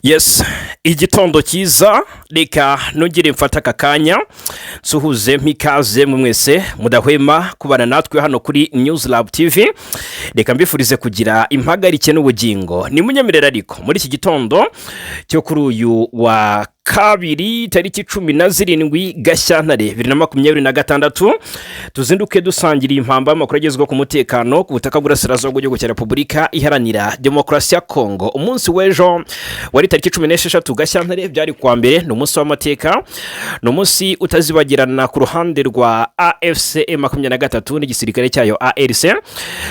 Yes, igitondo cyiza reka nongere mfata aka kanya nsuhuze mpikaze mu mwese mudahwema kubana natwe hano kuri News Lab TV. Reka mbifurize kugira impagarike n'ubugingo. Ni munyemerera ariko muri iki gitondo cyo kuri uyu wa kabiri tariki 17 Gashyantare 2026 tuzinduke dusangira impamba y'amakuru agezweho ku mutekano ku butaka bw'Urasirazuba bw'igihugu cya Repubulika Iharanira Demokarasi ya Kongo. Umunsi w'ejo wari tariki 16 Gashyantare byari kwa mbere, ni umunsi w'amateka, ni umunsi utazibagirana ku ruhande rwa AFC M23 n'igisirikare cyayo ARC.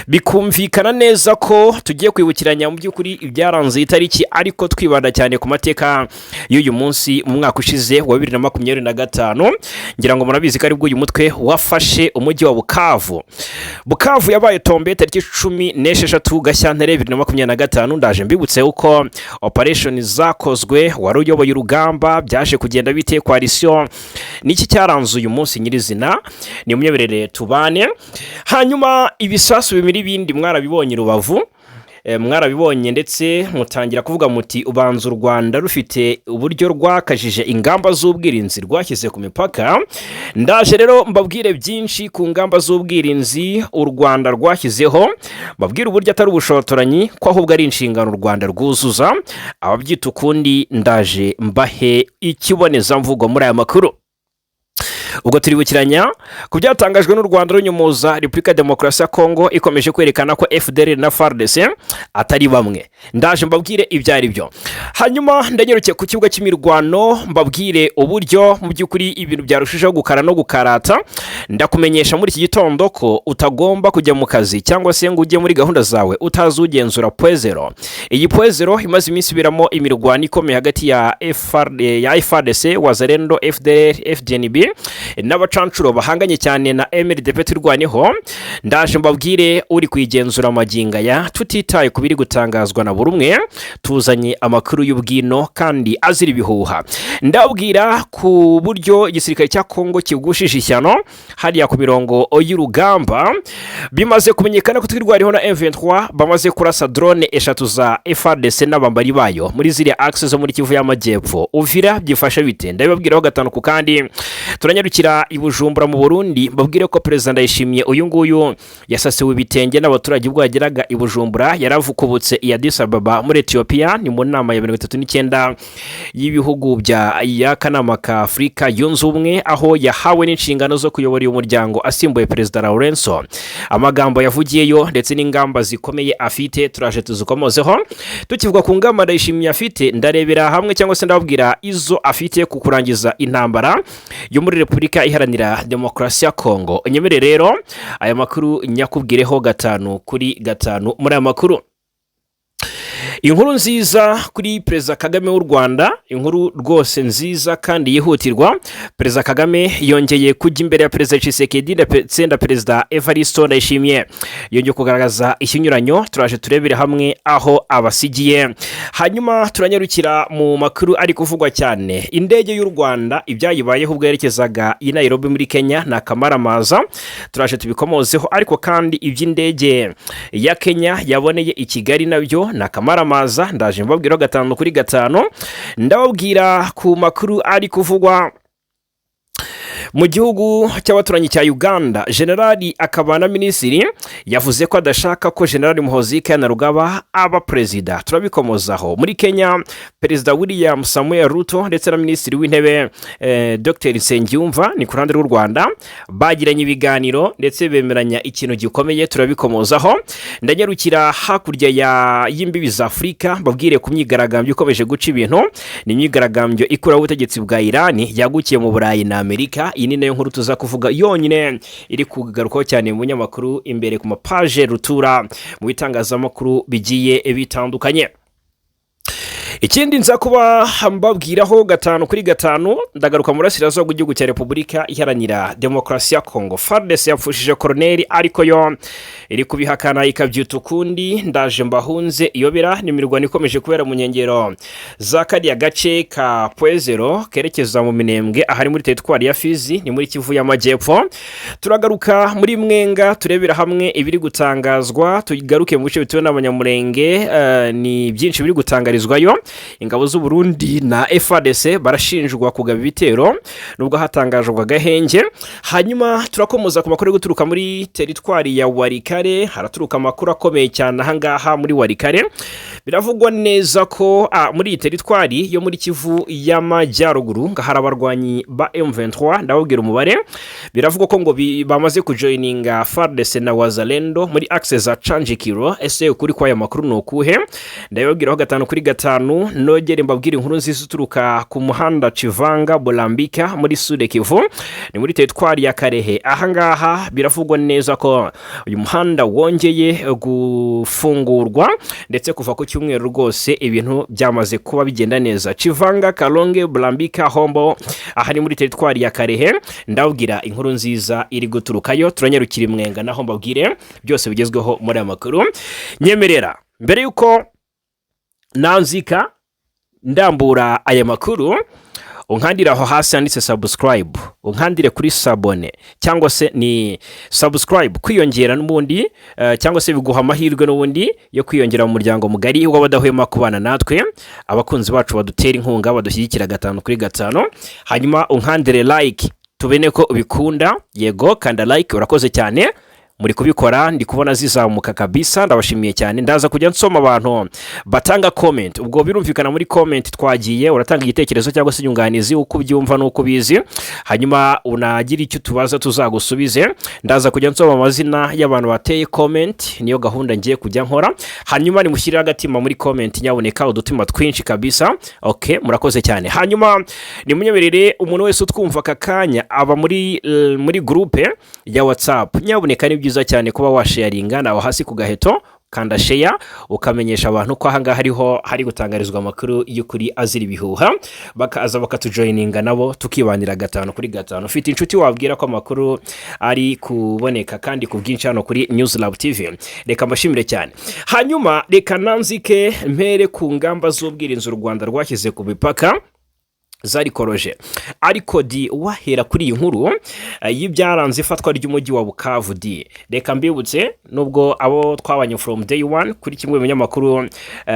Bikumvikana neza ko tugiye kwibukiranya mu by'ukuri ibyaranze itariki, ariko twibanda cyane ku mateka y'uyu munsi mu mwaka ushize wa 2025. ngira ngo murabizi ko ari bwo uyu mutwe wafashe umujyi wa Bukavu yabaye tombe tariki 16 Gashyantare 2025. ndaje mbibutse uko operation zakozwe, wari uyoboye urugamba, byaje kugenda bite, coalition niki cyaranze uyu munsi nyirizina. Ni munyeberere tubane. Hanyuma ibisasu bimiri bindi mwarabibonye Rubavu, mwarabibonye ndetse mutangira kuvuga muti ubanza u Rwanda rufite uburyo rwakajije ingamba z'ubwirinzi rwashyize ku mipaka. Ndaje rero mbabwire byinshi ku ngamba z'ubwirinzi u Rwanda rwashyizeho, mbabwire uburyo atari ubushotoranyi ko ahubwo ari inshingano u Rwanda rwuzuza. Ababyita ukundi ndaje mbahe ikiboneza mvugo muri aya makuru. Ubwo turibukiranya ku byatangajwe n'u Rwanda runyumuza Repubulika Demokarasi ya Kongo ikomeje kwerekana ko FDLR na FARDC atari bamwe. Ndaje mbabwire ibyari byo. Hanyuma ndanyeruke ku kibuga cy'imirwano mbabwire uburyo mu by'ukuri ibintu byarushijeho gukara no gukarata. Ndakumenyesha muri iki gitondo ko utagomba kujya mu kazi cyangwa se ngo ujye muri gahunda zawe utazugenzura Poezero. Iyi Poezero imaze iminsi biramo imirwano ikomeye hagati ya FARDC, Wazalendo, FDLR, FDNB n'abacancuro bahanganye cyane na MLDP turwaneho. Ndaje mbabwire uri kwigenzura amaginga ya tutitaye kubiri gutangazwa na buri umwe, tuzanye amakuru y'ubwino kandi azira ibihuha. Ndabwira ku buryo igisirikare cya Kongo kigushije ishyano hariya ku mirongo y'urugamba. Bimaze kumenyekana ko twirwariho na M23 bamaze kurasa drone eshatu za FARDC n'abambari bayo muri ziriya access zo muri Kivu y'Amajyepfo. Uvira byifasha bite? Ndabibabwiraho gatanu ku kandi. Turanyarukira i Bujumbura mu Burundi, mbabwire ko Perezida Ndayishimiye uyu nguyu yasasiwe ibitenge n'abaturage ubwo yageraga i Bujumbura. Yaravukubutse i Addis Ababa muri Ethiopia, ni mu nama ya 39 y'ibihugu bya kanama ka Afrika yunze ubumwe, aho yahawe n'inshingano zo kuyobora uyu muryango asimbuye Perezida Laurenso. Amagambo yavugiyeyo ndetse n'ingamba zikomeye afite turaje tuzukomozeho. Tukivuga ku ngamba Ndayishimiye afite, ndarebera hamwe cyangwa se ndababwira izo afite ku kurangiza intambara yo muri Repubulika Iharanira Demokarasi ya Kongo. Nyemere rero aya makuru nyakubwireho gatanu kuri gatanu muri aya makuru. Inkuru nziza kuri Perezida Kagame w'u Rwanda, inkuru rwose nziza kandi yihutirwa. Perezida Kagame yongeye kujya imbere ya Perezida Tshisekedi ndetse na Perezida Evariste Ndayishimiye, yongeye kugaragaza ikinyuranyo. Turaje turebere hamwe aho abasigiye. Hanyuma turanyarukira mu makuru ari kuvugwa cyane. Indege y'u Rwanda ibyayibayeho ubwo yerekezaga i Nairobi muri Kenya na Kamaramaza, turaje tubikomozeho. Ariko kandi iby'indege ya Kenya yaboneye i Kigali nabyo na Kamaramaza ndaje mbabwira gatanu kuri gatanu. Ndababwira ku makuru ari kuvugwa mu gihugu cy'abaturanyi cya Uganda. Generali akaba na minisitiri yavuze ko adashaka ko Generali Muhoozi Kainerugaba aba perezida. Turabikomozaho. Muri Kenya, Perezida William Samuel Ruto ndetse na minisitiri w'intebe Dr Nsengiyumva ni ku ruhande rw'u Rwanda bagiranye ibiganiro ndetse bemeranya ikintu gikomeye. Turabikomozaho. Ndanyarukira hakurya y'imbibi za Afurika babwire ku myigaragambyo ikomeje guca ibintu. Ni imyigaragambyo ikuraho ubutegetsi bwa Iran yagukiye mu Burayi na Amerika. Iyi ni nayo nkuru tuza kuvuga yonyine iri kugarukaho cyane mu binyamakuru imbere ku mapaje rutura mu bitangazamakuru bigiye bitandukanye. Ikindi nza kuba mbabwiraho gatanu kuri gatanu, ndagaruka mu Burasirazuba bw'igihugu cya Repubulika Iharanira Demokarasi ya Kongo. FARDC yapfushije Colonel ariko yo iri kubihakana ikabyuta ukundi. Ndaje mbahunze iyobera n'imirwano ikomeje kubera mu nkengero za kariya gace ka Poezero kerekeza mu Minembwe ahari muri teritwari ya Fizi ni muri Kivu y'Amajyepfo. Turagaruka muri Mwenga turebera hamwe ibiri gutangazwa, tugaruke mu bice bituwe n'abanyamurenge ni byinshi biri gutangarizwayo. ingabo z'u Burundi na FARDC barashinjwa kugaba ibitero nubwo hatangajwe agahenge. Hanyuma turakomoza ku makuru guturuka muri teritwari ya Warikare, haraturuka amakuru akomeye cyane ahangaha muri Warikare. Biravugwa neza ko muri iyi teritwari yo muri Kivu y'Amajyaruguru ngahara abarwanyi ba M23 ndababwira umubare. Biravugwa ko ngo bamaze kujoininga FARDC na Wazalendo muri access za Chanjikiro. Ese ukuri kwa aya makuru no kuhe? Ndababwiraho 5/5 nogere mbabwira inkuru nziza uturuka ku muhanda Chivanga Bolambika muri Sud Kivu, ni muri teritwari ya Karehe. Ahangaha biravugwa neza ko uyu muhanda wongeye gufungurwa ndetse kuva ku cyumweru rwose ibintu byamaze kuba bigenda neza. Chivanga, Kalonge, Bolambika, Hombo aha ni muri teritwari ya Karehe. Ndabwira inkuru nziza iri guturukayo, turanyarukira imwenga naho mbabwire byose bigezweho muri amakuru. Nyemerera mbere yuko nanzika ndambura aya makuru unkandira aho hasi handitse subscribe, unkandire kuri sabone cyangwa se ni subscribe kwiyongera n'ubundi cyangwa se biguha amahirwe n'ubundi yo kwiyongera mu muryango mugari w'abadahwema kubana natwe, abakunzi bacu badutera inkunga badushyigikira 5/5. Hanyuma unkandire like tubene ko ubikunda, yego kanda like, urakoze cyane muri kubikora ndi kubona zizamuka kabisa, ndabashimiye cyane. Ndaza kujya nsoma abantu batanga comment, ubwo birumvikana muri comment twagiye uratanga igitekerezo cyangwa se inyunganizi uko byumva nuko bizi, hanyuma unagira icyo tubaza tuzagusubize. Ndaza kujya nsoma amazina y'abantu bateye comment, niyo gahunda ngiye kujya nkora. Hanyuma ni mushyirira agatima muri comment, nyaboneka udutima twinshi kabisa. Okay, murakoze cyane. Hanyuma ni munyemerere umuntu wese utwumva kakanya aba muri groupe ya WhatsApp, nyaboneka ni byiza cyane kuba washaringa naho hasi ku gaheto kanda share ukamenyesha abantu ko ahangaha hariho hari gutangarizwa amakuru y'ukuri azira ibihuha, bakaza bakatujoininga nabo tukibanira 5/5. Ufite inshuti wabwira ko amakuru ari kuboneka kandi ku bwinshi hano kuri News Lab TV, reka mbashimire cyane. Hanyuma reka nanzike mpere ku ngamba z'ubwirinzi u Rwanda rwashyize ku mipaka zari koroje. Ariko di wahera kuri iyi nkuru y'ibyaranze ifatwa ry'umujyi wa Bukavu di, reka mbibutse nubwo abo twabanye from day one kuri kimwe mu binyamakuru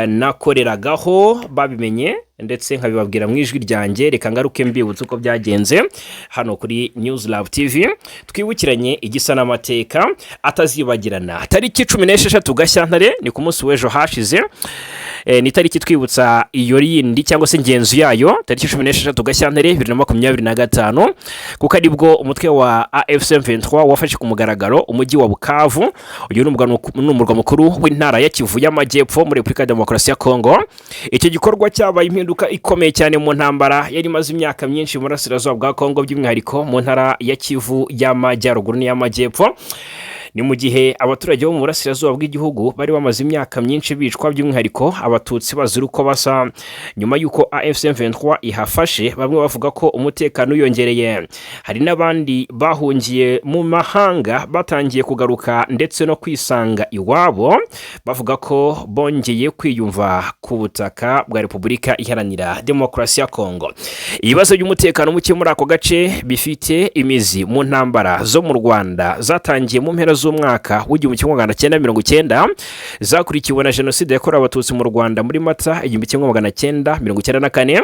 nakoreragaho babimenye ndetse nkabibabwira mu ijwi ryanjye, reka ngaruke mbibutse uko byagenze hano kuri News Lab TV. Twibukiranye igisa n'amateka atazibagirana. Tariki 16 Gashyantare ni ku munsi w'ejo hashize, ni tariki twibutsa iyo yindi cyangwa se ingenzi yayo, tariki 16 Gashyantare 2025, kuko aribwo umutwe wa AFC M23 wafashe ku mugaragaro umujyi wa Bukavu. Uyu ni umurwa mukuru w'intara ya Kivu y'Amajyepfo muri Repubulika ya Demokarasi ya Kongo. Icyo gikorwa cyabaye impinduka ikomeye cyane mu ntambara yari maze imyaka myinshi mu burasirazuba bwa Kongo, by'umwihariko mu ntara ya Kivu y'Amajyaruguru n'iy'Amajyepfo. Ni mu gihe abaturage bo mu burasirazuba bw'igihugu bari bamaze imyaka myinshi bicwa, by'umwihariko abatutsi bazira uko basa. Nyuma y'uko AFC M23 ihafashe, bamwe bavuga ko umutekano uyongereye. Hari n'abandi bahungiye mu mahanga batangiye kugaruka ndetse no kwisanga iwabo, bavuga ko bongeye kwiyumva ku butaka bwa Repubulika Iharanira Demokarasi ya Kongo. Ibibazo by'umutekano muke muri ako gace bifite imizi mu ntambara zo mu Rwanda zatangiye mu mpera z'umwaka w'1990 zakurikiwe na jenoside yakorewe abatutsi mu Rwanda muri Mata 1994.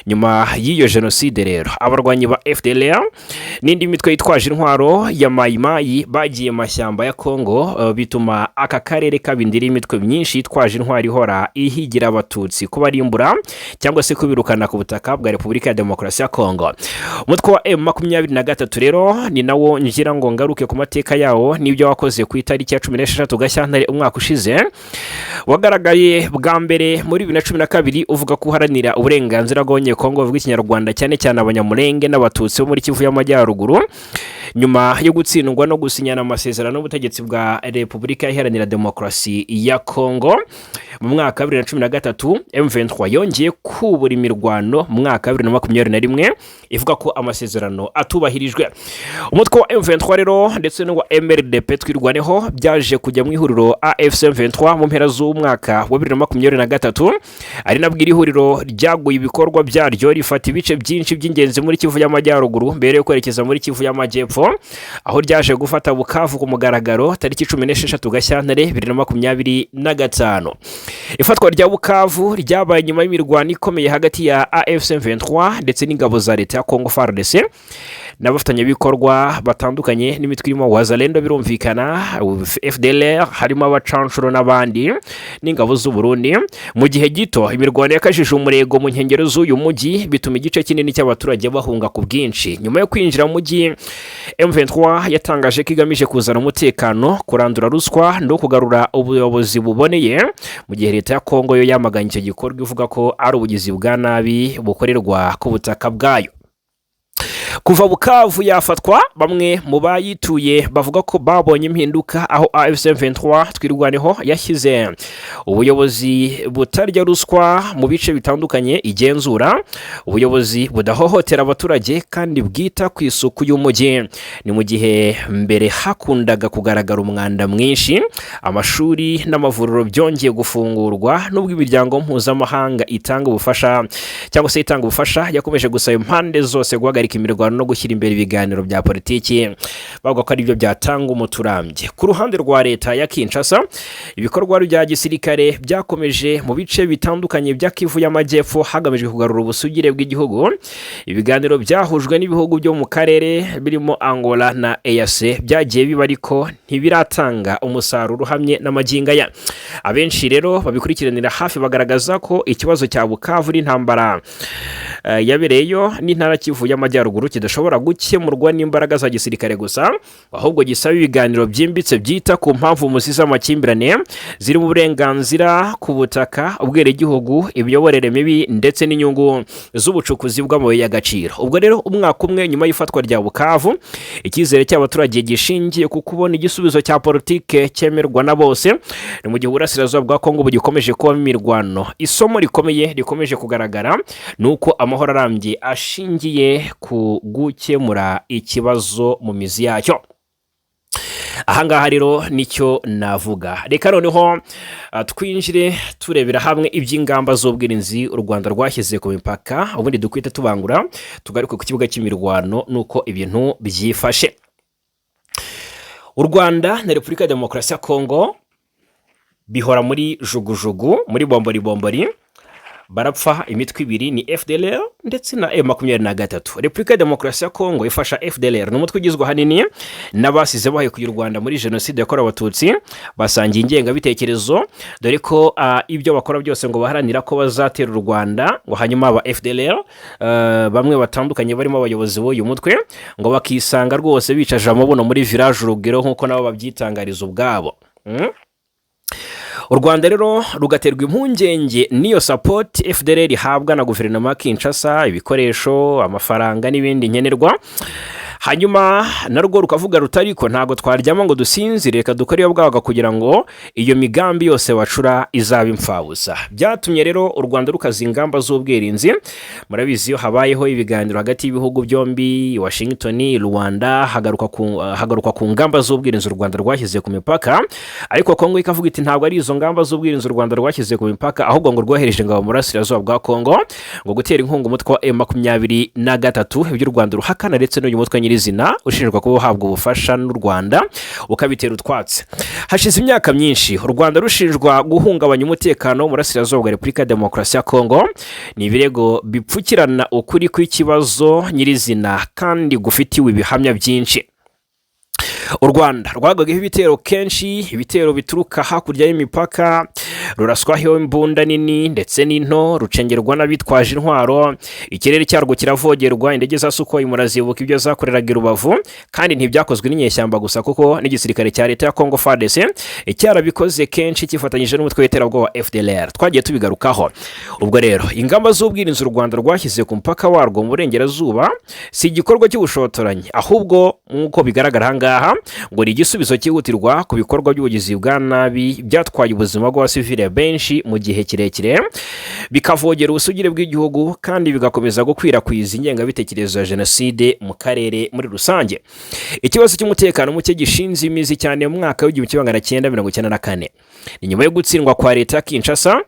Nyuma y'iyo jenoside rero abarwanyi ba FDLR n'indi mitwe yitwaje intwaro ya Mayimayi bagiye mashyamba ya Kongo, bituma aka karere kabindira imitwe myinshi yitwaje intwaro ihora ihigira abatutsi kubarimbura cyangwa se kubirukana ku butaka bwa Repubulika ya Demokarasi ya Kongo. Umutwe wa M23 rero ni nawo ngira ngo ngaruke ku mateka yawo n'ibyo wakoze ku itariki ya 16 Gashyantare umwaka ushize. Wagaragaye bwa mbere muri 2012 uvuga ko uharanira uburenganzira bw'Abanyekongo bavuga Ikinyarwanda, cyane cyane Abanyamulenge n'Abatutsi bo muri Kivu y'Amajyaruguru. Nyuma yo gutsindwa no gusinyana amasezerano n'ubutegetsi bwa Repubulika Iharanira Demokarasi ya Kongo mu mwaka 2013, M23 yongeye kubura imirwano mu mwaka 2021 ivuga ko amasezerano atubahirijwe. Umutwe wa M23 rero ndetse n'uwa MRDP twirwaneho byaje kujya mu ihuriro AFC M23 mu mpera z'umwaka wa 2023, ari nabwo iri huriro ryaguye ibikorwa byaryo rifata ibice byinshi by'ingenzi muri Kivu y'Amajyaruguru mbere yo kwerekeza muri Kivu y'Amajyepfo. y'Amajyepfo aho ryaje gufata Bukavu ku mugaragaro tariki 16 Gashyantare 2025. Ifatwa rya Bukavu ryabaye nyuma y'imirwano ikomeye hagati ya AFC M23 ndetse n'ingabo za leta ya Congo FARDC n'abafatanyabikorwa batandukanye n'imitwe irimo Wazalendo birumvikana, FDLR, harimo abacanshuro n'abandi n'ingabo z'u Burundi. Mu gihe gito imirwano yakajije umurego mu nkengero z'uyu mujyi bituma igice kinini cy'abaturage bahunga ku bwinshi. Nyuma yo kwinjira mu mujyi, M23 yatangaje ko igamije kuzana umutekano, kurandura ruswa no kugarura ubuyobozi buboneye, mu gihe leta ya Congo yo yamaganye icyo gikorwa ivuga ko ari ubugizi bwa nabi bukorerwa ku butaka bwayo. Kuva Bukavu yafatwa, bamwe mu bayituye bavuga ko babonye impinduka aho AFC M23 twirwaneho yashyize ubuyobozi butarya ruswa mu bice bitandukanye igenzura, ubuyobozi budahohotera abaturage kandi bwita ku isuku y'umujyi. Ni mu gihe mbere hakundaga kugaragara umwanda mwinshi, amashuri n'amavuriro byongeye gufungurwa nubwo imiryango mpuzamahanga itanga ubufasha cyangwa se itanga ubufasha yakomeje gusaba impande zose guhagarika imirwano no gushyira imbere ibiganiro bya politiki, bavuga ko ari byo byatanga umuturambye. Ku ruhande rwa leta ya Kinshasa, ibikorwa bya gisirikare byakomeje mu bice bitandukanye bya Kivu y'Amajyepfo hagamijwe kugarura ubusugire bw'igihugu. Ibiganiro byahujwe n'ibihugu byo mu karere birimo Angola na EAC byagiye biba ariko ntibiratanga umusaruro uhamye n'amaginga ya. Abenshi rero babikurikiranira hafi bagaragaza ko ikibazo cya Bukavu n'intambara yabereyeyo n'intara Kivu y'Amajyaruguru kidashobora gukemurwa n'imbaraga za gisirikare gusa, ahubwo gisaba ibiganiro byimbitse byita ku mpamvu umusiza amakimbirane ziri mu burenganzira ku butaka, ubwenegihugu, imiyoborere mibi ndetse n'inyungu z'ubucukuzi bw'amabuye y'agaciro. Ubwo rero umwaka umwe nyuma y'ifatwa rya Bukavu, icyizere cy'abaturage gishingiye ku kubona igisubizo cya politike cyemerwa na bose. Ni mu gihe uburasirazuba bwa Kongo bugikomeje kuba imirwano. Isomo rikomeye rikomeje kugaragara nuko amahoro arambye ashingiye ku gukemura ikibazo mu mizi yacyo. Ahangaha rero nicyo navuga. Reka noneho twinjire turebera hamwe iby'ingamba z'ubwirinzi u Rwanda rwashyize ku mipaka, ubundi dukwite tubangura tugaruke ku kibuga cy'imirwano nuko ibintu byifashe. U Rwanda na Repubulika ya Demokarasi ya Kongo bihora muri jugujugu, muri bombori, barapfa imitwe ibiri, ni FDLR ndetse na M23. Repubulika ya Demokarasi ya Kongo ifasha FDLR, n'umutwe ugizwe hanini n'abasize bahekuye u Rwanda muri jenoside yakorewe abatutsi, basangiye ingengabitekerezo, dore ko ibyo bakora byose ngo baharanira ko bazatera u Rwanda, ngo hanyuma aba FDLR bamwe batandukanye barimo abayobozi b'uyu mutwe ngo bakisanga rwose bicaje amabuno muri village Urugero nk'uko nabo babyitangariza ubwabo. U Rwanda rero rugaterwa impungenge n'iyo support FDLR ihabwa na guverinoma ya Kinshasa, ibikoresho, amafaranga n'ibindi nkenerwa. Hanyuma narwo rukavuga rutariko ntago twaryama ngo dusinzire, reka dukore iyo bwabaga kugira ngo iyo migambi yose bacura izaba impfabusa. Byatumye rero u Rwanda rukaza ingamba z'ubwirinzi. Murabizi yo habayeho ibiganiro hagati y'ibihugu byombi, Washington, Rwanda, hagaruka ku ngamba z'ubwirinzi u Rwanda rwashyize ku mipaka, ariko Kongo ikavuga iti ntabwo ari izo ngamba z'ubwirinzi u Rwanda rwashyize ku mipaka, ahubwo ngo rwohereje ingabo mu burasirazuba bwa Kongo ngo gutera inkunga umutwe wa M23, ibyo u Rwanda ruhakana ndetse n'uyu mutwe nyirizina ushinjwa kuba uhabwa ubufasha n'u Rwanda ukabitera utwatsi. Hashize imyaka myinshi u Rwanda rushinjwa guhungabanya umutekano mu burasirazuba bwa Repubulika ya Demokarasi ya Kongo. Ni ibirego bipfukirana ukuri kw'ikibazo nyirizina kandi gufitiwe ibihamya byinshi. U Rwanda rwagagaho ibitero kenshi, ibitero bituruka hakurya y'imipaka, ruraswaho imbunda nini ndetse n'into, rucengerwa n'abitwaje intwaro, ikirere cyarwo kiravogerwa, indege za Sukhoi murazibuka ibyo zakoreraga i Rubavu, kandi ntibyakozwe n'inyeshyamba gusa kuko n'igisirikare cya leta ya Congo FARDC cyarabikoze kenshi kifatanyije n'umutwe w'iterabwoba FDLR. Twagiye tubigarukaho. Ubwo rero ingamba z'ubwirinzi u Rwanda rwashyize ku mpaka warwo mu burengerazuba si igikorwa cy'ubushotoranyi, ahubwo nk'uko bigaragara ahangaha ngo ni igisubizo cyihutirwa ku bikorwa by'ubugizi bwa nabi byatwaye ubuzima bw'abasivile benshi mu gihe kirekire, bikavogera ubusugire bw'igihugu kandi bigakomeza gukwirakwiza ingengabitekerezo ya jenoside mu karere muri rusange. Ikibazo cy'umutekano muke gishinze imizi cyane mu mwaka w'1994 ni nyuma yo gutsindwa kwa leta ya Kinshasa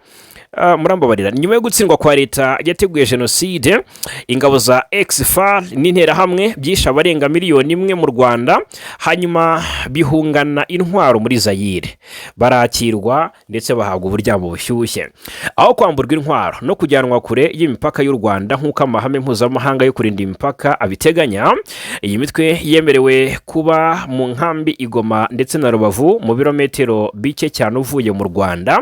murambabarira, nyuma yo gutsindwa kwa leta yateguye jenoside, ingabo za ex-FAR n'interahamwe byishe abarenga miliyoni imwe mu Rwanda, hanyuma bihungana intwaro muri Zaire, barakirwa ndetse bahabwa uburyamo bushyushye. Aho kwamburwa intwaro no kujyanwa kure y'imipaka y'u Rwanda nk'uko amahame mpuzamahanga yo kurinda imipaka abiteganya, iyi mitwe yemerewe kuba mu nkambi Igoma ndetse na Rubavu mu birometero bike cyane uvuye mu Rwanda.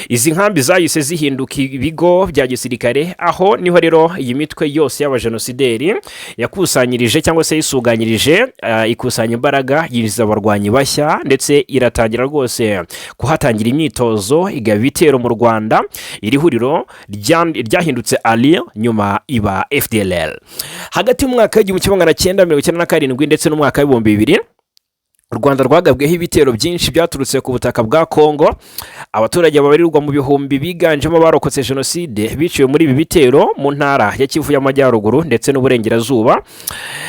Izi nkambi zahise zihinduka ibigo bya gisirikare, aho niho rero iyi mitwe yose y'abajenosideri yakusanyirije cyangwa se yisuganyirije, ikusanya imbaraga, yinjiza abarwanyi bashya ndetse iratangira rwose kuhatangira imyitozo, igaba ibitero mu Rwanda. Iri huriro ryahindutse Ali nyuma iba FDLR. Hagati y'umwaka w'1997 ndetse n'umwaka w'2000 u Rwanda rwagabweho ibitero byinshi byaturutse ku butaka bwa Kongo. Abaturage babarirwa mu bihumbi biganjemo abarokotse jenoside biciwe muri ibi bitero mu ntara ya Kivu y'Amajyaruguru ndetse n'Uburengerazuba.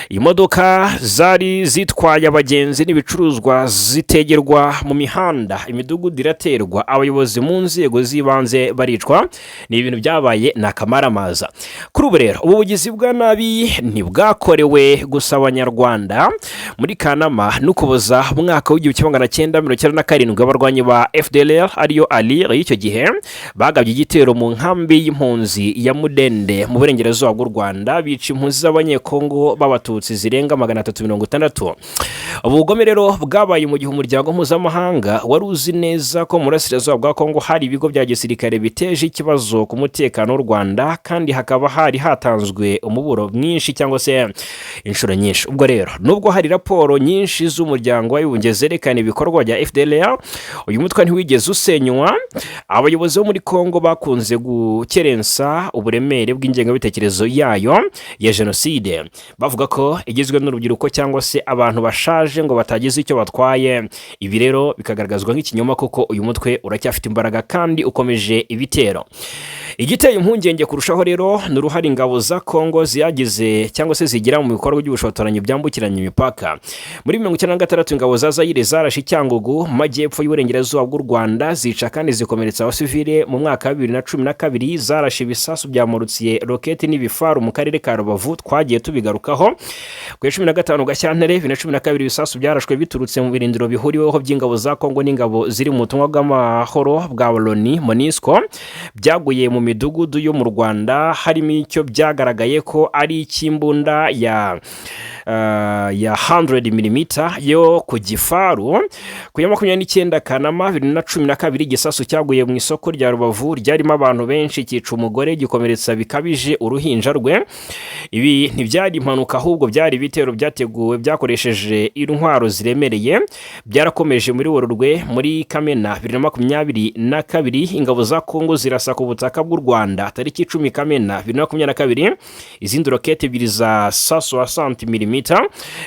Imodoka zari zitwaye abagenzi n'ibicuruzwa zitegerwa mu mihanda, imidugudu iraterwa, abayobozi mu nzego z'ibanze baricwa. Ni ibintu byabaye n'akamaramaza. Kuri ubu rero ubugizi bwa nabi ntibwakorewe gusa Abanyarwanda. Muri Kanama n'Ukuboza mwaka w'1997 abarwanyi ba FDLR ariyo Ali y'icyo gihe bagabye igitero mu nkambi y'impunzi ya Mudende mu Burengerazuba bw'u Rwanda, bica impunzi z'Abanyekongo b'Abatutsi zirenga 360. Ubugome rero bwabaye mu gihe umuryango mpuzamahanga wari uzi neza ko mu Burasirazuba bwa Kongo hari ibigo bya gisirikare biteje ikibazo ku mutekano w'u Rwanda, kandi hakaba hari hatanzwe umuburo mwinshi cyangwa se inshuro nyinshi. Ubwo rero nubwo hari raporo nyinshi z'umuryango w'Abibumbye zerekana ibikorwa bya FDLR, uyu mutwe ntiwigeze usenywa. Abayobozi bo muri Kongo bakunze gukerensa uburemere bw'ingengabitekerezo yayo ya jenoside, bavuga ko igizwe n'urubyiruko cyangwa se abantu bashaje ngo batagize icyo batwaye. Ibi rero bikagaragazwa nk'ikinyoma kuko uyu mutwe uracyafite imbaraga kandi ukomeje ibitero. Igiteye impungenge kurushaho rero ni uruhare ingabo za Kongo ziyagize cyangwa se zigira mu bikorwa by'ubushotoranyi byambukiranya imipaka. Muri 1996 ingabo za Zaire zarashe Cyangugu mu majyepfo y'Uburengerazuba bw'u Rwanda, zica kandi zikomeretsa abasivile. Mu mwaka wa 2012 zarashe ibisasu bya Morutsiye, roketi n'ibifaru mu karere ka Rubavu, twagiye tubigarukaho. Ku 15 Gashyantare 2012 ibisasu byarashwe biturutse mu birindiro bihuriweho by'ingabo za Kongo n'ingabo ziri mu butumwa bw'amahoro bwa Loni MONUSCO, byaguye mu midugudu yo mu Rwanda, harimo icyo byagaragaye ko ari ikimbunda ya 100mm yo ku gifaru. Ku ya 29 Kanama 2012 igisasu cyaguye mu isoko rya Rubavu ryarimo abantu benshi, cyica umugore, gikomeretsa bikabije uruhinja rwe. Ibi ntibyari impanuka ahubwo byari ibitero byateguwe byakoresheje intwaro ziremereye. Byarakomeje muri Werurwe. Muri Kamena 2022 ingabo za Kongo zirasa ku butaka bw'u Rwanda. Tariki 10 Kamena 2022 izindi roketi ebyiri za 160mm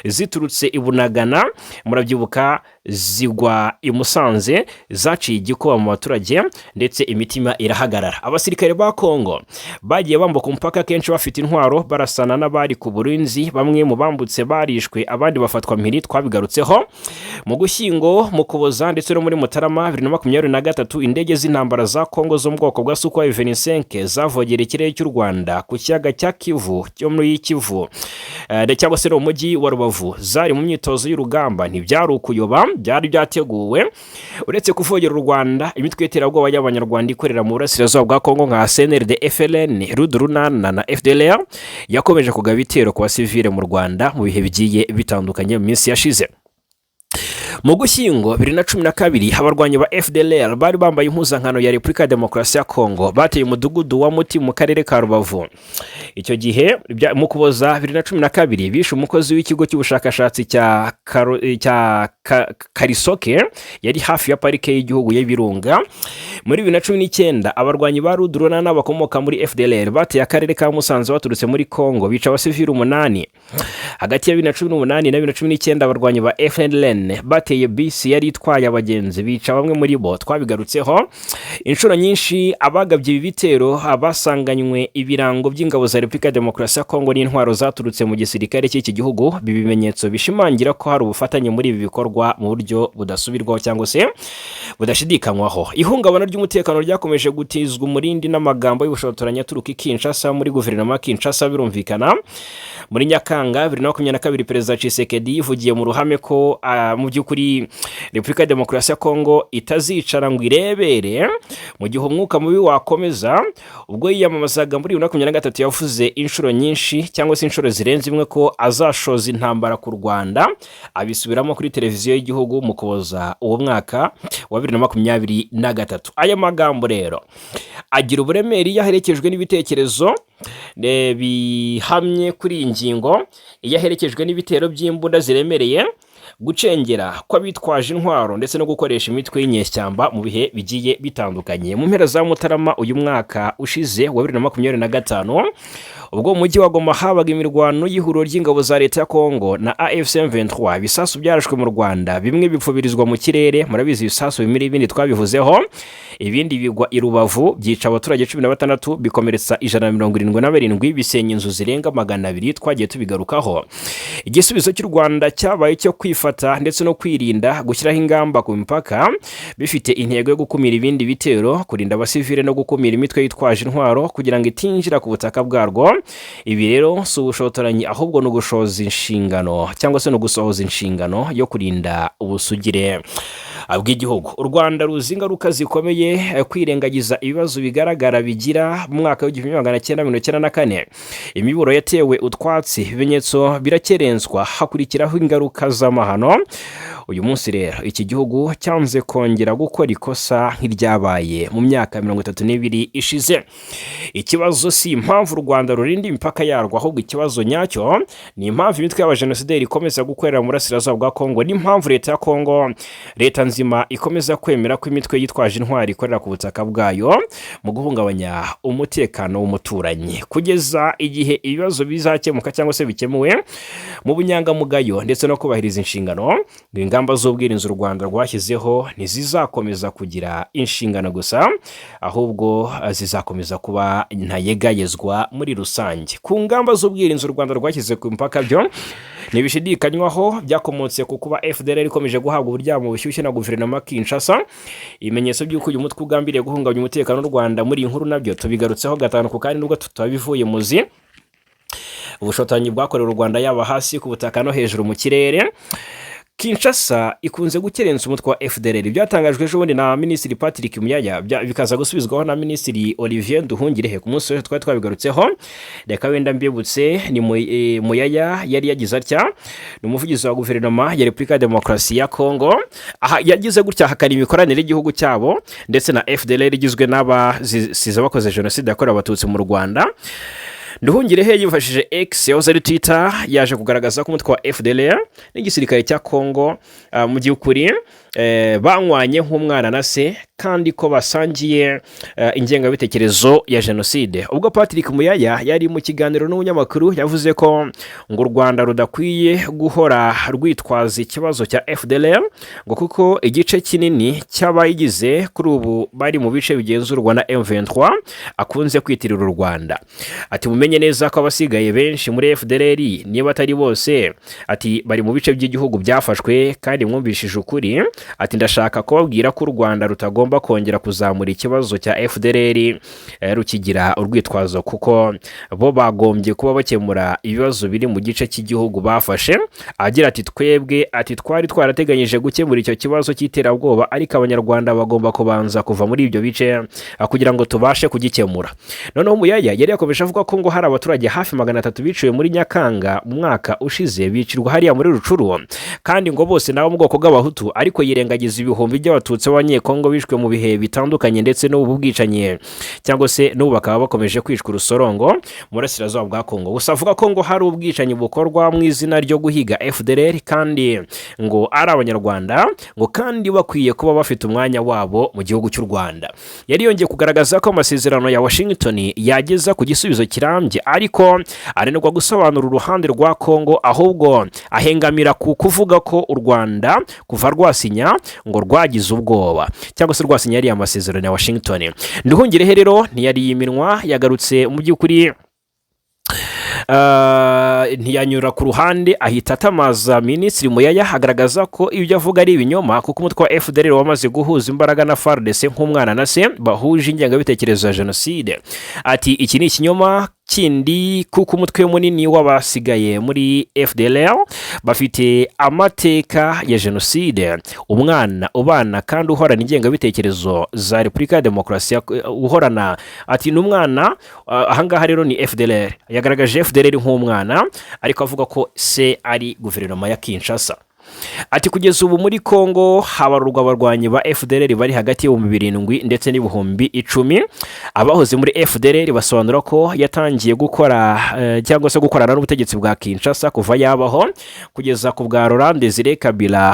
ziturutse i Bunagana, murabyibuka, zigwa i Musanze, zaciye igikuba mu baturage ndetse imitima irahagarara. Abasirikare ba Kongo bagiye bambuka umupaka kenshi bafite intwaro, barasana n'abari ku burinzi. Bamwe mu bambutse barishwe, abandi bafatwa mpiri, twabigarutseho. Mu Gushyingo, mu Kuboza ndetse no muri Mutarama 2023 indege z'intambara za Kongo zo mu bwoko bwa Sukhoi 25 zavogera ikirere cy'u Rwanda ku kiyaga cya Kivu cyo muri Kivu cyangwa se mu mujyi wa Rubavu. Zari mu myitozo y'urugamba, ntibyari ukuyoba, byari byateguwe. Uretse kuvogera u Rwanda, imitwe y'iterabwoba y'Abanyarwanda ikorera mu Burasirazuba bwa Kongo nka CNRD, FLN, Rudurunana na FDLR yakomeje kugaba ibitero ku basivile mu Rwanda mu bihe bigiye bitandukanye mu minsi yashize. Mu Gushyingo 2012 abarwanyi ba FDLR bari bambaye impuzankano ya Repubulika ya Demokarasi ya Kongo, bateye umudugudu wa Muti mu karere ka Rubavu. Icyo gihe mu Kuboza 2012 bishe umukozi w'ikigo cy'ubushakashatsi cya Karisoke yari hafi ya parike y'igihugu y'Ibirunga. Muri 2019 abarwanyi ba Rudurona n'abakomoka muri FDLR bateye akarere ka Musanze baturutse muri Kongo, bica abasivili 8. Hagati ya 2018 na 2019 abarwanyi ba FLN bateye bateye bisi yari itwaye abagenzi bica bamwe muri bo, twabigarutseho inshuro nyinshi. Abagabye ibi bitero abasanganywe ibirango by'ingabo za Repubulika ya Demokarasi ya Kongo n'intwaro zaturutse mu gisirikare cy'iki gihugu. Ibi bimenyetso bishimangira ko hari ubufatanye muri ibi bikorwa mu buryo budasubirwaho cyangwa se budashidikanywaho. Ihungabana ry'umutekano ryakomeje gutizwa umurindi n'amagambo y'ubushotoranyi aturuka i Kinshasa muri guverinoma ya Kinshasa. Birumvikana muri Nyakanga 2022 Perezida Tshisekedi yivugiye mu ruhame ko mu by'ukuri Repubulika ya Demokarasi ya Kongo itazicara ngo irebere mu gihe umwuka mubi wakomeza. Ubwo yiyamamazaga muri 2023 yavuze inshuro nyinshi cyangwa se inshuro zirenze imwe ko azashoza intambara ku Rwanda, abisubiramo kuri televiziyo y'igihugu mu Kuboza uwo mwaka wa 2023. Aya magambo rero agira uburemere yaherekejwe n'ibitekerezo bihamye kuri iyi ngingo, yaherekejwe n'ibitero by'imbunda ziremereye, gucengera kw'abitwaje intwaro ndetse no gukoresha imitwe y'inyeshyamba mu bihe bigiye bitandukanye. Mu mpera za Mutarama uyu mwaka ushize wa 2025 ubwo mu mujyi wa Goma habaga imirwano y'ihuriro ry'ingabo za leta ya Kongo na AFC M23, ibisasu byarashwe mu Rwanda, bimwe bipfubirizwa mu kirere. Murabizi ibisasu bimwe ibindi twabivuzeho, ibindi bigwa i Rubavu byica abaturage 16, bikomeretsa 177, bisenya inzu zirenga 200. Twagiye tubigarukaho. Igisubizo cy'u Rwanda cyabaye cyo kwifata ndetse no kwirinda, gushyiraho ingamba ku mipaka bifite intego yo gukumira ibindi bitero, kurinda abasivile no gukumira imitwe yitwaje intwaro kugira ngo itinjira ku butaka bwarwo. Ibi rero si ubushotoranyi ahubwo no gushoza inshingano cyangwa se no gusohoza inshingano yo kurinda ubusugire bw'igihugu. U Rwanda ruzi ingaruka zikomeye kwirengagiza ibibazo bigaragara bigira mu mwaka w'1994. Imiburo yatewe utwatsi, ibimenyetso birakerenswa, hakurikiraho ingaruka z'amahano. Uyu munsi rero iki gihugu cyanze kongera gukora ikosa nk'iryabaye mu myaka 32 ishize. Ikibazo si impamvu u Rwanda rurinda imipaka yarwo, ahubwo ikibazo nyacyo ni impamvu imitwe y'abajenosideri ikomeza gukorera mu burasirazuba bwa Kongo, n'impamvu leta ya Kongo, leta nzima, ikomeza kwemera ko imitwe yitwaje intwari ikorera ku butaka bwayo mu guhungabanya umutekano w'umuturanyi, kugeza igihe ibibazo bizakemuka cyangwa se bikemuwe mu bunyangamugayo ndetse no kubahiriza inshingano. Ingamba z'ubwirinzi u Rwanda rwashyizeho ntizizakomeza kugira inshingano gusa, ahubwo zizakomeza kuba ntayegayezwa muri rusange. Ku ngamba z'ubwirinzi u Rwanda rwashyize ku mipaka byo ntibishidikanywaho byakomotse ku kuba FDLR ikomeje guhabwa uburyamo bushyushye na guverinoma Kinshasa. Ibimenyetso by'uko uyu mutwe ugambiriye guhungabanya umutekano w'u Rwanda muri iyi nkuru nabyo tubigarutseho gatanu ku kandi nubwo tutabivuye muzi. Ubushotoranyi bwakorewe u Rwanda yaba hasi ku butaka no hejuru mu kirere. Kinshasa ikunze gukerensa umutwe wa FDLR. Byatangajwe ejo bundi na Minisitiri Patrick Muyaya, bikaza gusubizwaho na Minisitiri Olivier Nduhungirehe ku munsi twari twabigarutseho. Reka wenda mbibutse ni Muyaya yari yagize atya, ni umuvugizi wa guverinoma ya Repubulika ya Demokarasi ya Kongo. Aha yagize gutya hakari imikoranire y'igihugu cyabo ndetse na FDLR igizwe n'abasize bakoze jenoside yakorewe abatutsi mu Rwanda. Nduhungirehe yifashije X yahoze ari Twitter, yaje kugaragaza ko umutwe wa FDLR n'igisirikare cya Kongo mu by'ukuri banywanye nk'umwana na se, kandi ko basangiye ingengabitekerezo ya jenoside. Ubwo Patrick Muyaya yari mu kiganiro n'umunyamakuru yavuze ko ngo u Rwanda rudakwiye guhora rwitwaza ikibazo cya FDLR, ngo kuko igice kinini cy'abayigize kuri ubu bari mu bice bigenzurwa na M23 akunze kwitirira u Rwanda. Ati mumenye neza ko abasigaye benshi muri FDLR niba atari bose, ati bari mu bice by'igihugu byafashwe, kandi mwumvishije ukuri. Ati ndashaka kubabwira ko u Rwanda rutagomba kongera kuzamura ikibazo cya FDLR rukigira urwitwazo, kuko bo bagombye kuba bakemura ibibazo biri mu gice cy'igihugu bafashe. Agira ati twebwe, ati twari twarateganyije gukemura icyo kibazo cy'iterabwoba, ariko abanyarwanda bagomba kubanza kuva muri ibyo bice kugira ngo tubashe kugikemura. Noneho Muyaya yari yakomeje avuga ko ngo hari abaturage hafi 300 biciwe muri Nyakanga mu mwaka ushize, bicirwa hariya muri Rucuru, kandi ngo bose nabo mu bwoko bw'abahutu, ariko bakirengagiza ibihumbi by'abatutsi b'abanyekongo bishwe mu bihe bitandukanye ndetse n'ubu bwicanyi cyangwa se n'ubu bakaba bakomeje kwicwa urusorongo mu burasirazuba bwa Kongo. Gusa avuga ko ngo hari ubwicanyi bukorwa mu izina ryo guhiga FDLR kandi ngo ari abanyarwanda ngo kandi bakwiye kuba bafite umwanya wabo mu gihugu cy'u Rwanda. Yari yongeye kugaragaza ko amasezerano ya Washington yageza ku gisubizo kirambye, ariko arenegwa gusobanura uruhande rwa Kongo, ahubwo ahengamira ku kuvuga ko u Rwanda kuva rwasinya ngo rwagize ubwoba cyangwa se rwasinya yari amasezerano ya Washington. Nduhungirehe rero ntiyari yiminwa, yagarutse mu by'ukuri ntiyanyura ku ruhande, ahita atamaza Minisitiri Muyaya agaragaza ko ibyo avuga ari ibinyoma, kuko umutwe wa FDLR wamaze guhuza imbaraga na FARDC nk'umwana na se bahuje ingengabitekerezo ya jenoside. Ati iki ni ikinyoma kindi kuko umutwe munini w'abasigaye muri FDLR bafite amateka ya jenoside. Umwana ubana kandi uhorana ingengabitekerezo za Repubulika ya Demokarasi uhorana, ati n'umwana ahangaha rero ni FDLR. Yagaragaje FDLR nk'umwana ariko avuga ko se ari guverinoma ya Kinshasa. Ati kugeza ubu muri Kongo habarurwa abarwanyi ba FDLR bari hagati y'ibihumbi 7 ndetse n'ibihumbi 10. Abahoze muri FDLR basobanura ko yatangiye gukora cyangwa se gukorana n'ubutegetsi bwa Kinshasa kuva yabaho kugeza ku bwa Laurent Désiré Kabila,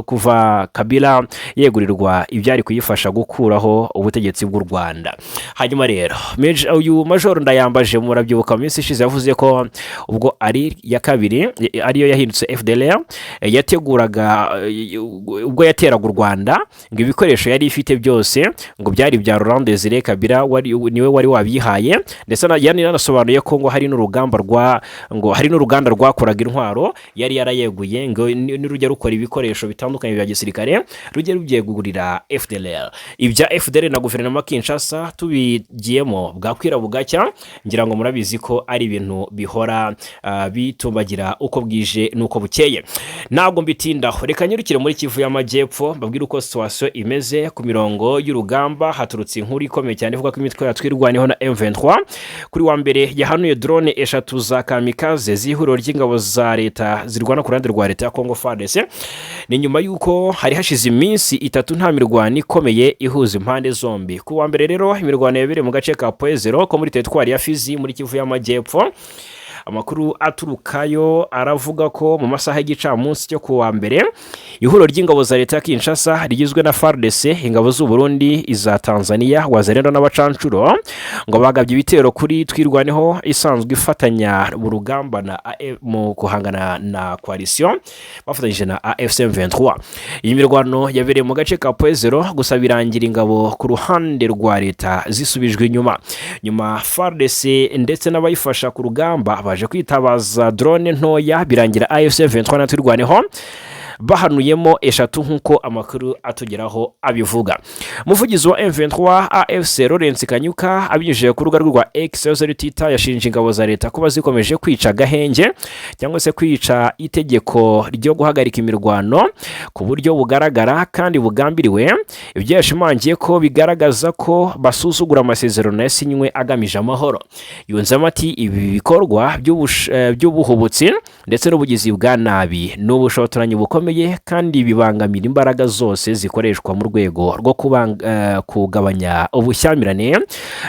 kuva Kabila yegurirwa ibyari kuyifasha gukuraho ubutegetsi bw'u Rwanda. Hanyuma rero uyu Major Ndayambaje murabyibuka mu minsi ishize yavuze ko ubwo ari ya kabiri ariyo yahindutse FDLR yateguraga ubwo yateraga u Rwanda ngo ibikoresho yari ifite byose ngo byari bya Laurent Désiré Kabila niwe wari wabihaye, ndetse yanasobanuye ko ngo hari n'uruganda rwakoraga intwaro yari yarayeguye ngo n'urujya rukora ibikoresho bitandukanye bya gisirikare rujye rubyegurira FDLR. Ibya FDLR na guverinoma Kinshasa tubigiyemo bwakwira bugacya, ngira ngo murabizi ko ari ibintu bihora bitumbagira uko bwije nuko bukeye. Ntabwo mbitindaho, reka nyirukire muri Kivu y'Amajyepfo mbabwire uko situation imeze ku mirongo y'urugamba. Haturutse inkuru ikomeye cyane ivuga ko imitwe yatwirwaniho na M23 kuri wa mbere yahanuye drone 3 za kamikaze z'ihuriro ry'ingabo za leta zirwana ku ruhande rwa leta ya Kongo FARDC. Ni nyuma y'uko hari hashize iminsi 3 nta mirwano ikomeye ihuza impande zombi. Ku wa mbere rero imirwano yabereye mu gace ka Poezero ko muri teritwari ya Fizi muri Kivu y'Amajyepfo. Amakuru aturukayo aravuga ko mu masaha y'igicamunsi cyo kuwa mbere ihuriro ry'ingabo za leta ya Kinshasa rigizwe na FARDC, ingabo z'u Burundi, iza Tanzania, Wazalendo n'abacancuro ngo bagabye ibitero kuri twirwaneho isanzwe ifatanya mu rugamba mu guhangana na coalition bafatanyije na AFC M23. Iyi mirwano yabereye mu gace ka Poezero, gusa birangira ingabo ku ruhande rwa leta zisubijwe nyuma FARDC ndetse n'abayifasha ku rugamba baje kwitabaza drone ntoya, birangira AFC M23 na twirwaneho bahanuyemo 3 nkuko amakuru atugeraho abivuga. Umuvugizi wa M23 AFC Lawrence Kanyuka abinyujije ku rubuga rwa X Twitter yashinje ingabo za leta kuba zikomeje kwica gahenge cyangwa se kwica itegeko ryo guhagarika imirwano ku buryo bugaragara kandi bugambiriwe. Ibyo yashimangiye ko bigaragaza ko basuzugura amasezerano yasinywe agamije amahoro. Yunzemo ati ibi bikorwa by'ubuhubutsi ndetse n'ubugizi bwa nabi n'ubushotoranyi bukomeye kandi bibangamira imbaraga zose zikoreshwa mu rwego rwo kugabanya ubushyamirane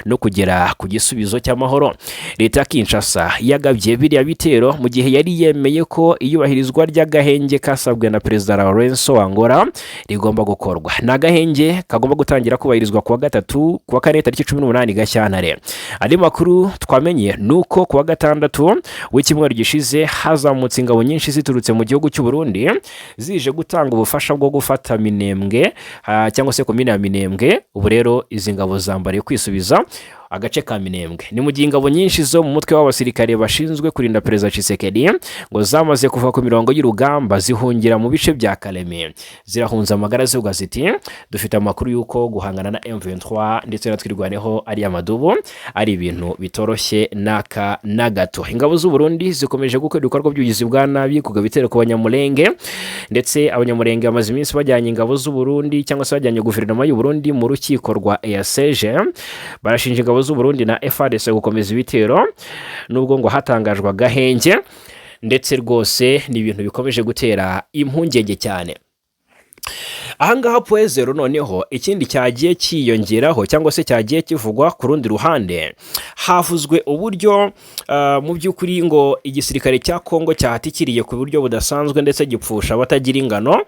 no kugera ku gisubizo cy'amahoro. Leta ya Kinshasa yagabye biriya bitero mu gihe yari yemeye ko iyubahirizwa ry'agahenge kasabwe na Perezida Lorenzo Angola rigomba gukorwa. N'agahenge kagomba gutangira kubahirizwa kuwa gatatu kuwa kane tariki 18 Gashyantare. Andi makuru twamenye nuko kuwa gatandatu w'icyumweru gishize hazamutse ingabo nyinshi ziturutse mu gihugu cy'u Burundi zije gutanga ubufasha bwo gufata Minembwe cyangwa se komine ya Minembwe. Ubu rero izi ngabo zambariye kwisubiza agace ka Minembwe. Ni mu gihe ingabo nyinshi zo mu mutwe w'abasirikare bashinzwe kurinda Perezida Tshisekedi ngo zamaze kuva ku mirongo y'urugamba zihungira mu bice bya Kaleme, zirahunza amagara zivuga ziti dufite amakuru y'uko guhangana na M23 ndetse na twirwaneho ari amadubo ari ibintu bitoroshye naka na gato. Ingabo z'u Burundi zikomeje gukora ibikorwa by'ubugizi bwa nabi kuga bitero ku banyamulenge, ndetse abanyamulenge bamaze iminsi bajyanye ingabo z'u Burundi cyangwa se bajyanye guverinoma y'u Burundi mu rukiko rwa EACG. Barashinja ingabo z'u Burundi na FARDC gukomeza ibitero nubwo ngo hatangajwe agahenge, ndetse rwose ni ibintu bikomeje gutera impungenge cyane. ahangaha Poezero noneho ikindi cyagiye kiyongeraho cyangwa se cyagiye kivugwa ku rundi ruhande, havuzwe uburyo mu by'ukuri ngo igisirikare cya Kongo cyahatikiriye ku buryo budasanzwe ndetse gipfusha abatagira ingano.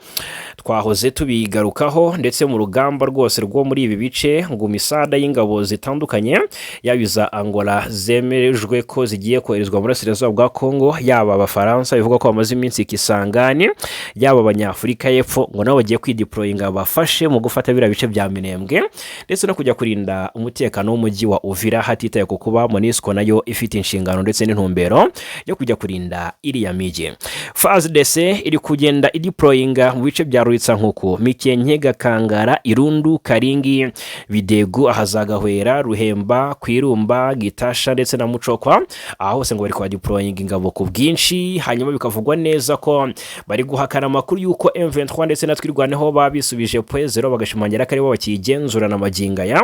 Twahoze tubigarukaho ndetse mu rugamba rwose rwo muri ibi bice ngo imisada y'ingabo zitandukanye yabiza Angola zemerejwe ko zigiye koherezwa mu burasirazuba bwa Kongo, yaba abafaransa bivuga ko bamaze iminsi Kisangani, yaba abanyafurika y'epfo ngo nabo bagiye kwideployinga bafashe mu gufata biriya bice bya Minembwe ndetse no kujya kurinda umutekano w'umujyi wa Uvira, hatitaye ku kuba MONUSCO nayo ifite inshingano ndetse n'intumbero yo kujya kurinda iriya miji. FARDC iri kugenda ideployinga mu bice bya Rwitsankuku, Mikenke, Gakangara, Irundu, Karingi, Bidegu, Ahazagahwera, Ruhemba, Kwirumba, Gitasha ndetse na Mucokwa. Aha hose ngo bari kwa deployinga ingabo ku bwinshi, hanyuma bikavugwa neza ko bari guhakana amakuru y'uko M23 ndetse na Twirwaneho babisubije Poezero bagashimangira ko ari bo bakigenzura na maginga ya.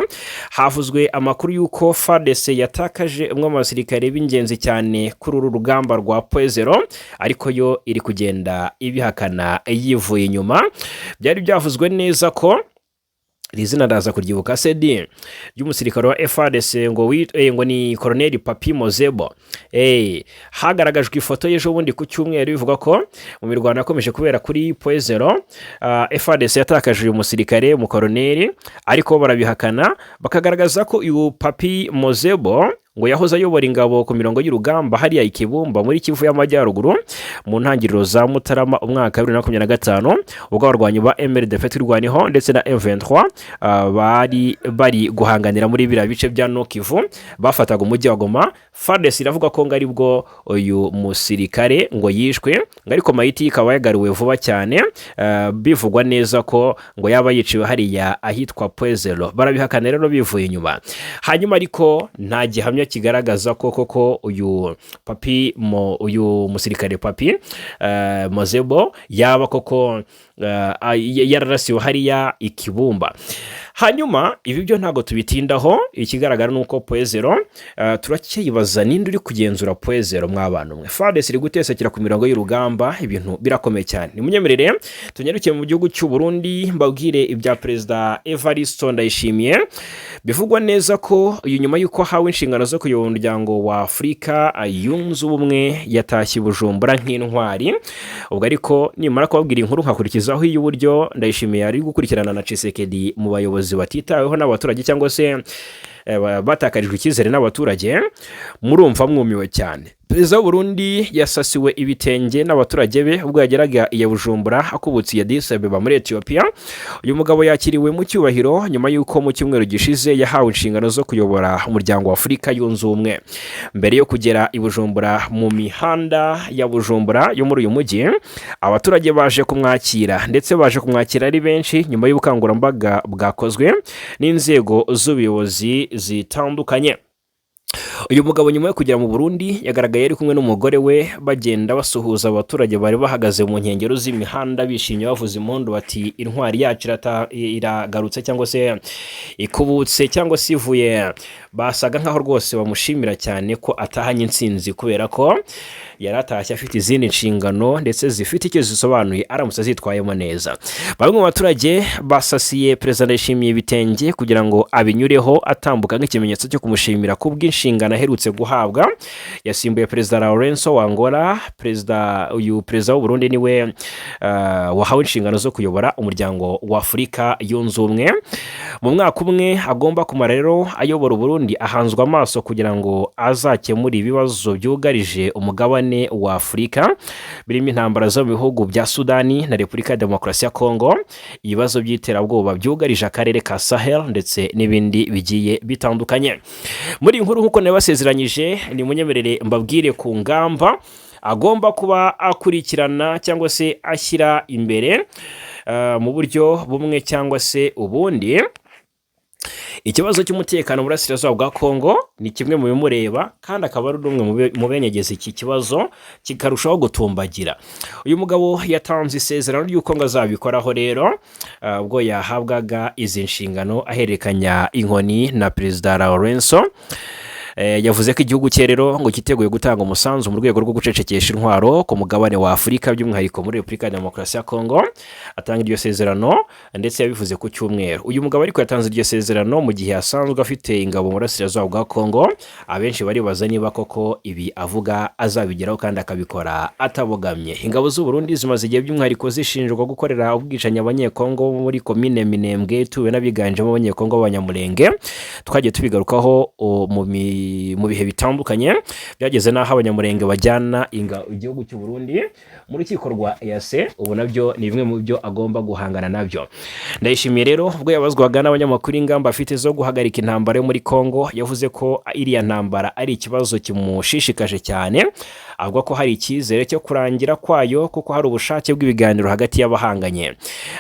Havuzwe amakuru y'uko FARDC yatakaje umwe mu basirikare b'ingenzi cyane kuri uru rugamba rwa Poezero, ariko yo iri kugenda ibihakana yivuye inyuma. Byari byavuzwe neza ko izina ndaza kuryibuka CD ry'umusirikare wa FARDC ngo ni Colonel Papi Mozebo. Hagaragajwe ifoto y'ejo bundi ku cyumweru bivuga ko mu mirwano yakomeje kubera kuri Poezero, FARDC yatakaje uyu musirikare mu Colonel, ariko barabihakana bakagaragaza ko uyu Papi Mozebo ngo yahoze ayobora ingabo ku mirongo y'urugamba hariya Ikibumba muri Kivu y'Amajyaruguru mu ntangiriro za Mutarama umwaka wa 2025, ubwo abarwanyi ba MLDF Twirwaneho ndetse na M23 bari guhanganira muri biriya bice bya Nokivu bafataga umujyi wa Goma. FARDC iravuga ko ngari bwo uyu musirikare ngo yishwe, ariko mayiti ikaba yagaruwe vuba cyane, bivugwa neza ko ngo yaba yiciwe hariya ahitwa Poezero. Barabihakana rero bivuye inyuma. Hanyuma ariko nta gihamya kigaragaza ko koko uyu musirikare Papi Mozebo yaba koko yararasiwe hariya Ikibumba. Hanyuma ibi byo ntago tubitindaho, ikigaragara nuko Poezero turacyibaza ninde uri kugenzura Poezero mw'abantu mwe. FARDC iri gutesekera ku mirongo y'urugamba, ibintu birakomeye cyane. Nimunyemerere tunyarukiye mu gihugu cy'u Burundi mbabwire ibya Perezida Evariste Ndayishimiye. Bivugwa neza ko uyu nyuma yuko hawe inshingano zo kuyobora umuryango wa Afurika yunze ubumwe yatashye Bujumbura nk'intwari. Ubwo ariko nimara kubabwira inkuru nkakurikizaho y'uburyo Ndayishimiye ari gukurikirana na Tshisekedi mu bayobozi batitaweho n'abaturage cyangwa se batakarijwe icyizere n'abaturage, murumva mwumiwe cyane. Perezida w'u Burundi yasasiwe ibitenge n'abaturage be ubwo yageraga iya Bujumbura akubutse Addis Abeba muri Ethiopia. Uyu mugabo yakiriwe mu cyubahiro nyuma y'uko mu cyumweru gishize yahawe inshingano zo kuyobora umuryango wa Afurika yunze ubumwe. Mbere yo kugera i Bujumbura mu mihanda ya Bujumbura yo muri uyu mujyi, abaturage baje kumwakira ndetse baje kumwakira ari benshi nyuma y'ubukangurambaga bwakozwe n'inzego z'ubuyobozi zitandukanye. Uyu mugabo nyuma yo kugera mu Burundi yagaragaye ari kumwe n'umugore we bagenda basuhuza abaturage bari bahagaze mu nkengero z'imihanda bishimye bavuza impundu bati intwari yacu iragarutse cyangwa se ikubutse cyangwa se ivuye. Basaga nkaho rwose bamushimira cyane ko atahanye intsinzi kubera ko yaratashye afite izindi nshingano ndetse zifite icyo zisobanuye aramutse zitwayemo neza. Bamwe mu baturage basasiye Perezida Ndayishimiye ibitenge kugira ngo abinyureho atambuka nk'ikimenyetso cyo kumushimira ku bw'inshingano aherutse guhabwa. Yasimbuye Perezida Lourenço wa Angola. Perezida w'u Burundi niwe wahawe inshingano zo kuyobora umuryango wa Afurika yunze ubumwe. Mu mwaka umwe agomba kumara rero ayobora Burundi, ahanzwe amaso kugira ngo azakemure ibibazo byugarije umugabane wa Afurika birimo intambara zo mu bihugu bya Sudani na Repubulika ya Demokarasi ya Kongo, ibibazo by'iterabwoba byugarije akarere ka Sahel ndetse n'ibindi bigiye bitandukanye. Muri inkuru nkuko nabasezeranyije, ni munyemerere mbabwire ku ngamba agomba kuba akurikirana cyangwa se ashyira imbere mu buryo bumwe cyangwa se ubundi. Ikibazo cy'umutekano mu burasirazuba bwa Kongo ni kimwe mu bimureba kandi akaba ari umwe mu benyegeza iki kibazo kikarushaho gutumbagira. Uyu mugabo yatanze isezerano ry'uko ngo azabikoraho rero ubwo yahabwaga izi nshingano aherekanya inkoni na Perezida Lourenço. yavuze ko igihugu cye rero ngo kiteguye gutanga umusanzu mu rwego rwo gucecekesha intwaro ku mugabane wa Afurika by'umwihariko muri Repubulika ya Demokarasi ya Kongo. Atanga iryo sezerano ndetse yabivuze ku cyumweru. Uyu mugabo ariko yatanze iryo sezerano mu gihe asanzwe afite ingabo mu burasirazuba bwa Kongo. Abenshi baribaza niba koko ibi avuga azabigeraho kandi akabikora atabogamye. Ingabo z'u Burundi zimaze igihe by'umwihariko zishinjwa gukorera ubwicanyi abanyekongo muri komine Minembwe ituwe n'abiganjemo abanyekongo b'abanyamulenge. Twagiye tubigarukaho mu bihe bitandukanye. Byageze n'aho abanyamulenge bajyana igihugu cy'u Burundi mu rukiko rwa EAC. Ubu nabyo ni bimwe mu byo agomba guhangana nabyo. Ndayishimiye rero ubwo yabazwaga n'abanyamakuru ingamba afite zo guhagarika intambara yo muri Kongo, yavuze ko iriya ntambara ari ikibazo kimushishikaje cyane. Avuga ko hari icyizere cyo kurangira kwayo kuko hari ubushake bw'ibiganiro hagati y'abahanganye.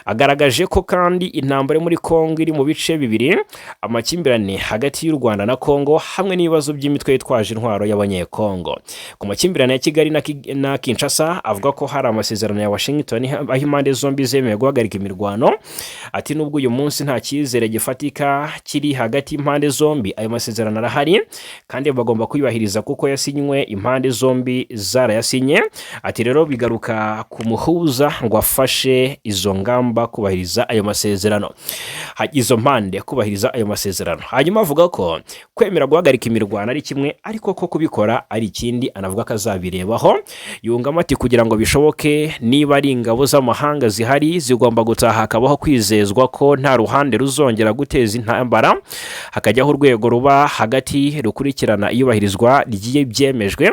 Agaragaje ko kandi intambara muri Kongo iri mu bice bibiri, amakimbirane hagati y'u Rwanda na Kongo hamwe n'ibibazo by'imitwe yitwaje intwaro y'abanyekongo. Ku makimbirane ya Kigali na Kinshasa avuga ko hari amasezerano ya Washington aho impande zombi zemeye guhagarika imirwano. Ati nubwo uyu munsi nta cyizere gifatika kiri hagati y'impande zombi, ayo masezerano arahari kandi bagomba kuyubahiriza kuko yasinywe impande zombi zarayasinye. Ati rero bigaruka ku muhuza ngo afashe izo ngamba kubahiriza ayo masezerano, izo mpande kubahiriza ayo masezerano. Hanyuma avuga ko kwemera guhagarika imirwano ari kimwe ariko ko kubikora ari ikindi. Anavuga ko azabirebaho. Yungamo ati kugira ngo bishoboke niba ari ingabo z'amahanga zihari zigomba gutaha, hakabaho kwizezwa ko nta ruhande ruzongera guteza intambara, hakajyaho urwego ruba hagati rukurikirana iyubahirizwa ry'ibyemejwe.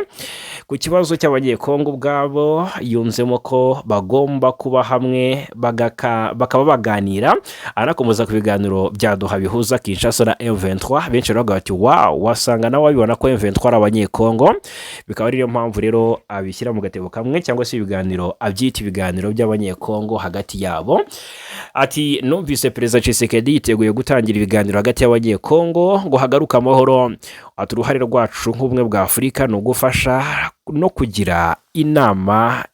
Ku kibazo cy'abanyekongo ubwabo yunzemo ko bagomba kuba hamwe bakaba baganira. Anakomeza ku biganiro bya Doha bihuza Kinshasa na M23. Benshi baravuga bati wow, wasanga nawe wabibona ko M23 ari abanyekongo. Bikaba ariyo mpamvu rero abishyira mu gatebo kamwe cyangwa se ibiganiro abyita ibiganiro by'abanyekongo hagati yabo. Ati numvise Perezida Tshisekedi yiteguye gutangira ibiganiro hagati y'abanyekongo ngo hagaruka amahoro. Ati uruhare rwacu nk'ubumwe bwa Afurika ni ugufasha no kugira inama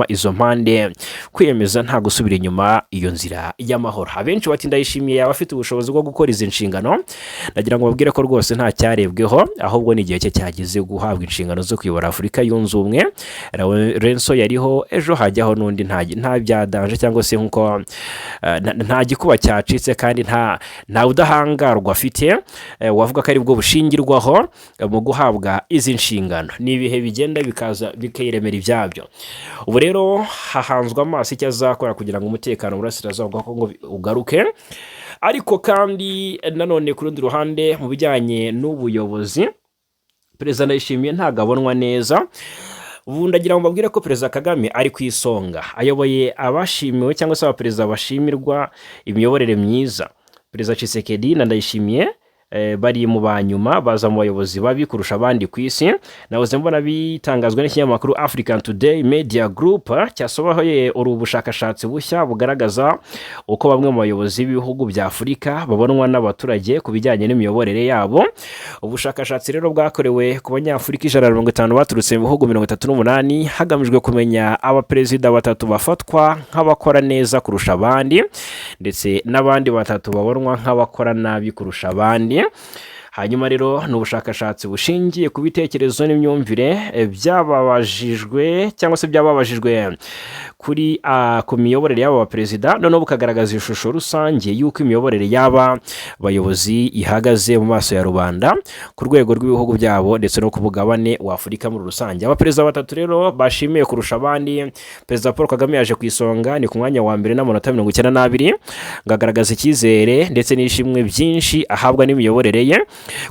izo mpande kwiyemeza nta gusubira inyuma iyo nzira y'amahoro. Abenshi bati Ndayishimiye yaba afite ubushobozi bwo gukora izi nshingano. Nagira ngo babwire ko rwose nta cyarebweho, ahubwo ni igihe cye cyageze guhabwa inshingano zo kuyobora Afurika yunze ubumwe. Renso yariho, ejo hajyaho n'undi. Nta byadanje cyangwa se nkuko nta gikuba cyacitse kandi nta udahangarwa afite wavuga ko ari bwo bushingirwaho mu guhabwa izi nshingano. Ni ibihe bigenda bikaza bikayiremera ibyabyo. Ubu rero hahanzwe amaso icyo azakora kugira ngo umutekano burasirazuba bwa Kongo ugaruke. Ariko kandi nanone ku rundi ruhande mu bijyanye n'ubuyobozi, Perezida Ndayishimiye ntabwo abonwa neza. Ubu ndagira ngo mbabwire ko Perezida Kagame ari ku isonga, ayoboye abashimiwe cyangwa se abaperezida bashimirwa imiyoborere myiza. Perezida Tshisekedi na Ndayishimiye bari mu banyuma baza mu bayobozi babi kurusha abandi ku isi. Nahoze mbona bitangazwa n'ikinyamakuru African Today Media Group cyasohoye ubushakashatsi bushya bugaragaza uko bamwe mu bayobozi b'ibihugu bya Afurika babonwa n'abaturage ku bijyanye n'imiyoborere yabo. Ubushakashatsi rero bwakorewe ku banyafurika 150 baturutse mu bihugu 38 hagamijwe kumenya abaperezida batatu bafatwa nk'abakora neza kurusha abandi ndetse n'abandi batatu babonwa nk'abakora nabi kurusha abandi. Hanyuma rero n'ubushakashatsi bushingiye ku bitekerezo n'imyumvire byababajijwe cyangwa se byababajijwe kuri ku miyoborere y'aba perezida, noneho bukagaragaza ishusho rusange y'uko imiyoborere y'aba bayobozi ihagaze mu maso ya rubanda ku rwego rw'ibihugu byabo ndetse no ku bugabane wa Afurika muri rusange. Abaperezida batatu rero bashimiye kurusha abandi, Perezida Paul Kagame yaje ku isonga, ni ku mwanya wa mbere n'amanota 92, ngagaragaza icyizere ndetse n'ishimwe byinshi ahabwa n'imiyoborere ye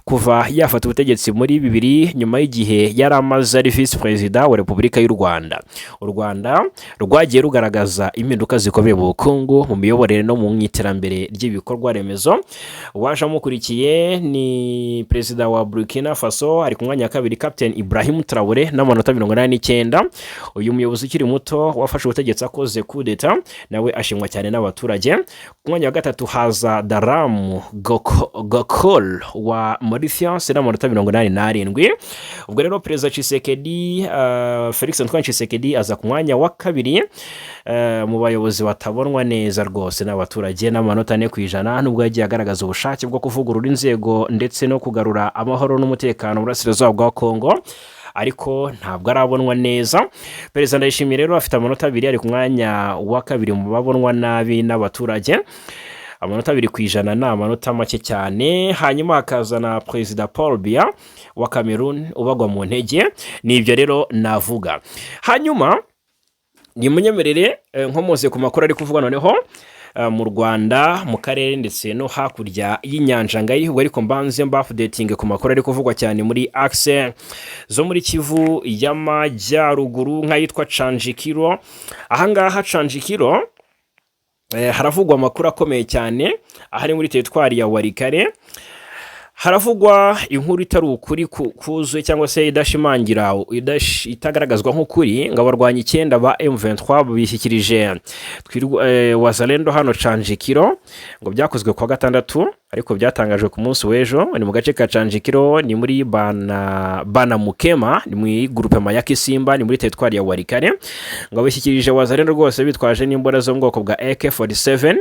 kuva yafata ubutegetsi muri 2000 nyuma y'igihe yari amaze ari Vice Perezida wa Repubulika y'u Rwanda. U Rwanda rwagiye rugaragaza impinduka zikomeye mu bukungu, mu miyoborere no mu iterambere ry'ibikorwa remezo. Waje amukurikiye ni Perezida wa Burkina Faso, ari ku mwanya wa kabiri Captain Ibrahim Traoré n'amanota 89. Uyu muyobozi ukiri muto wafashe ubutegetsi akoze coup d'etat nawe ashimwa cyane n'abaturage. Ku mwanya wa gatatu haza Daram Gokol wa wa Mauritius n'amanota 87. Ubwo rero Perezida Tshisekedi Felix Antoine Tshisekedi aza ku mwanya wa kabiri mu bayobozi batabonwa neza rwose n'abaturage n'amanota 4%, nubwo yagiye agaragaza ubushake bwo kuvugurura inzego ndetse no kugarura amahoro n'umutekano mu burasirazuba bwa Kongo, ariko ntabwo arabonwa neza. Perezida Ndayishimiye rero afite amanota 2, ari ku mwanya wa kabiri mu babonwa nabi n'abaturage. Amanota 2% ni amanota make cyane. Hanyuma hakazana Perezida Paul Biya wa Cameroon ubagwa mu ntege. Nibyo rero navuga. Hanyuma ni munyemerere nkomoze ku makuru ari kuvuga noneho mu Rwanda, mu karere ndetse no hakurya y'inyanja ngari. Ubwo ariko mbanze updating ku makuru ari kuvugwa cyane muri axe zo muri Kivu y'Amajyaruguru nk'ayitwa Canjikiro. Ahangaha Canjikiro haravugwa amakuru akomeye cyane ahari muri teritwari ya Warikare. Haravugwa inkuru itari ukuri kuzuye cyangwa se idashimangira itagaragazwa nk'ukuri ngo abarwanyi 9 ba M23 bishyikirije Wazalendo hano Canjikiro, ngo byakozwe kwa gatandatu ariko byatangajwe ku munsi w'ejo. Ni mu gace ka Canjikiro, ni muri Bana Mukema, ni mu groupement ya Kisimba, ni muri teritwari ya Warikare. Ngo bishyikirije Wazalendo rwose bitwaje n'imbora zo mu bwoko bwa AK47,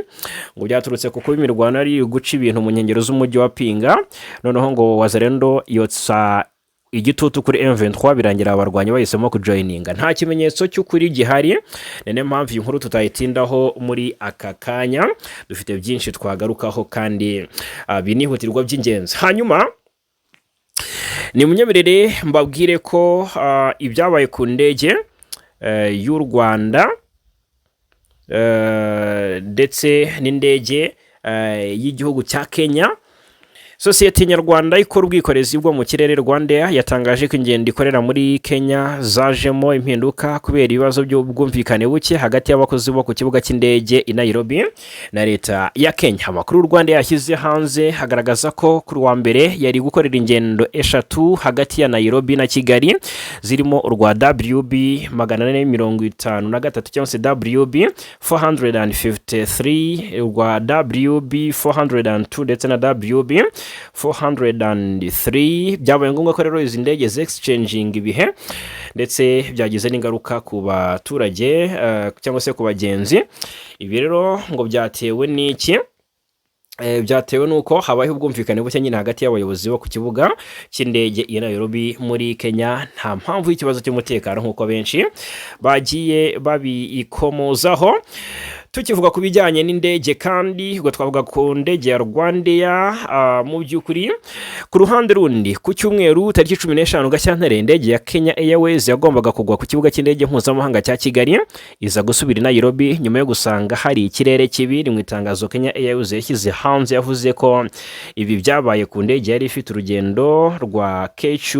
ngo byaturutse kuko imirwano ari guca ibintu mu nkengero z'umujyi wa Pinga. Noneho ngo Wazalendo yotsa igitutu kuri M23 birangira abarwanyi bahisemo kujoininga. Nta kimenyetso cy'ukuri gihari, nene mpamvu inkuru tutayitindaho muri aka kanya. Dufite byinshi twagarukaho kandi binihutirwa by'ingenzi. Hanyuma ni munyemerere mbabwire ko ibyabaye ku ndege y'u Rwanda ndetse n'indege y'igihugu cya Kenya. Sosiyete nyarwanda ikora ubwikorezi bwo mu kirere Rwandair yatangaje ko ingendo ikorera muri Kenya zajemo impinduka kubera ibibazo by'ubwumvikane buke hagati y'abakozi bo ku kibuga cy'indege i Nairobi na leta ya Kenya. Amakuru Rwandair yashyize hanze hagaragaza ko kuri wa mbere yari gukorera ingendo 3 hagati ya Nairobi na Kigali, zirimo urwa WB 453 cyangwa se WB 453, urwa WB 402 ndetse na WB 403. Byabaye ngombwa ko rero izi ndege z'exchanging ibihe ndetse byagize n'ingaruka ku baturage cyangwa se ku bagenzi. Ibi rero ngo byatewe n'iki? Byatewe nuko habaye ubwumvikane buke nyine hagati y'abayobozi bo ku kibuga cy'indege i Nairobi muri Kenya. Nta mpamvu y'ikibazo cy'umutekano nk'uko benshi bagiye babikomozaho. Tukivuga ku bijyanye n'indege kandi ubwo twavuga ku ndege ya Rwandair. Mu by'ukuri ku ruhande rundi ku cyumweru tariki 15 Gashyantare indege ya Kenya Airways yagombaga kugwa ku kibuga cy'indege mpuzamahanga cya Kigali iza gusubira i Nairobi nyuma yo gusanga hari ikirere kibi. Mu itangazo Kenya Airways yashyize hanze yavuze ko ibi byabaye ku ndege yari ifite urugendo rwa KQ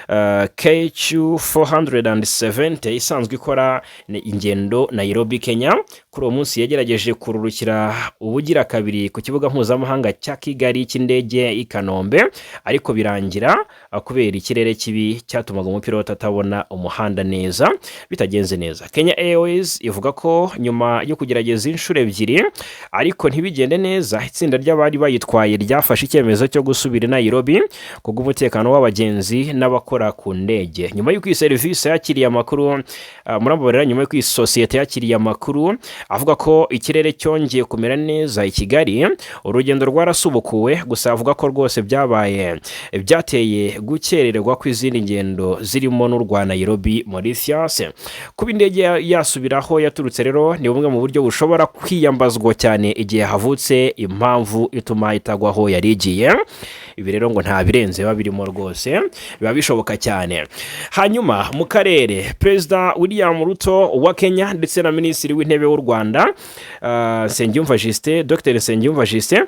470 isanzwe ikora ingendo Nairobi Kenya. Kuri uwo munsi yagerageje kururukira ubugira kabiri ku kibuga mpuzamahanga cya Kigali cy'indege i Kanombe, ariko birangira kubera ikirere kibi cyatumaga umupilote atabona umuhanda neza, bitagenze neza. Kenya Airways ivuga ko nyuma yo kugerageza inshuro 2 ariko ntibigende neza, itsinda ry'abari bayitwaye ryafashe icyemezo cyo gusubira i Nairobi kubw'umutekano w'abagenzi n'abakora ku ndege. Nyuma y'uko iyi service yakiriye amakuru murambabarira, nyuma y'uko iyi societe yakiriye amakuru avuga ko ikirere cyongeye kumera neza i Kigali, urugendo rwarasubukuwe. Gusa avuga ko rwose byateye gukererwa kw'izindi ngendo zirimo n'urwa Nairobi Mauritius. Kuba indege yasubiraho yaturutse rero ni bumwe mu buryo bushobora kwiyambazwa cyane igihe havutse impamvu ituma itagwaho yari igiye. Ibi rero ngo nta birenze babirimo rwose, biba bishoboka cyane. Hanyuma mu karere, Perezida William Ruto wa Kenya ndetse na Minisitiri w'Intebe w'u Rwanda Nsengiyumva Justin, Dr Nsengiyumva Justin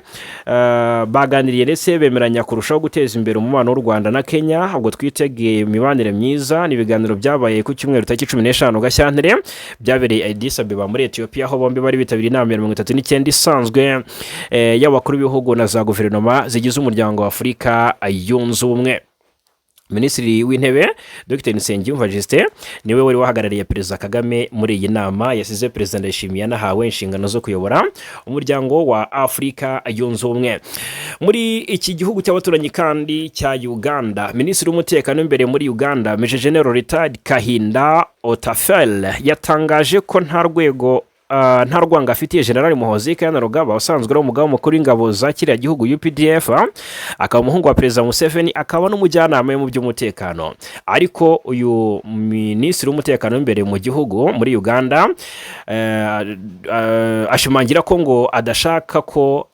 baganiriye ndetse bemeranya kurushaho guteza imbere umubano w'u Rwanda na Kenya. Ubwo twitegeye imibanire myiza. Ni ibiganiro byabaye ku cyumweru tariki 15 Gashyantare byabereye Addis Ababa muri Ethiopia, aho bombi bari bitabiriye inama ya 39 isanzwe y'abakuru b'ibihugu na za guverinoma zigize umuryango wa Afurika yunze ubumwe. Minisitiri w'intebe Dr Nsengiyumva Justin niwe wari wahagarariye Perezida Kagame muri iyi nama yasize Perezida Ndayishimiye yanahawe inshingano zo kuyobora umuryango wa Afurika yunze ubumwe. Muri iki gihugu cy'abaturanyi kandi cya Uganda, Minisitiri w'umutekano imbere muri Uganda Major General Retired Kahinda Otafiel yatangaje ko nta rwanga afitiye General Muhoozi Kainerugaba usanzwe ari umugaba mukuru w'ingabo za kiriya gihugu UPDF, akaba umuhungu wa Perezida Museveni, akaba n'umujyanama mu by'umutekano. Ariko uyu minisitiri w'umutekano imbere mu gihugu muri Uganda ashimangira ko ngo adashaka ko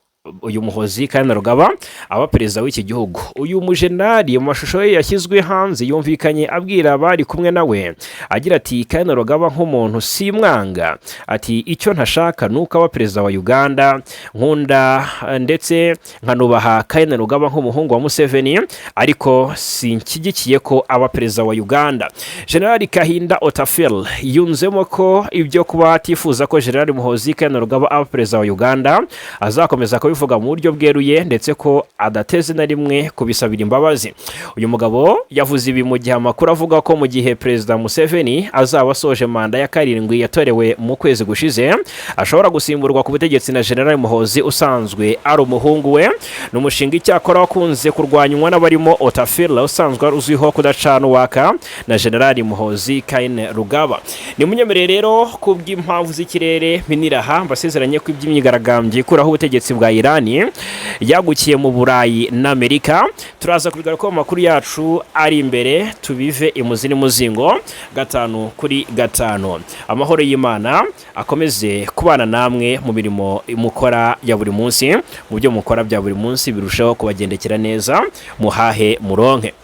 uyu Muhoozi Kainerugaba aba perezida w'iki gihugu. Uyu mujenali mu mashusho ye yashyizwe hanze yumvikanye abwira abari kumwe nawe agira ati Kainerugaba nk'umuntu simwanga, ati icyo ntashaka nuko aba perezida wa Uganda, nkunda ndetse nkanubaha Kainerugaba nk'umuhungu wa Museveni, ariko sinshyigikiye ko aba perezida wa Uganda. General Kahinda Otafiel yunzemo ko ibyo kuba atifuza ko General Muhoozi Kainerugaba aba perezida wa Uganda azakomeza bivuga mu buryo bweruye, ndetse ko adateze na rimwe kubisabira imbabazi. Uyu mugabo yavuze ibi mu gihe amakuru avuga ko mu gihe Perezida Museveni azaba asoje manda ya 7 yatorewe mu kwezi gushize, ashobora gusimburwa ku butegetsi na General Muhoozi usanzwe ari umuhungu we. N'umushinga icyakora wakunze kurwanywa n'abarimo Otafiel usanzwe uzwiho kudacana uwaka na General Muhoozi Kainerugaba. Ni munyemerere rero kubw'impamvu z'ikirere miniraha mbasezeranye ko iby'imyigaragambye ikuraho ubutegetsi bwa Irani yagukiye mu Burayi na Amerika. Turaza kubigaruka mu makuru yacu ari imbere, tubive imuzi n'umuzingo 5 kuri 5. Amahoro y'Imana akomeze kubana namwe mu mirimo mukora ya buri munsi, mu byo mukora bya buri munsi birushaho kubagendekera neza, muhahe muronke.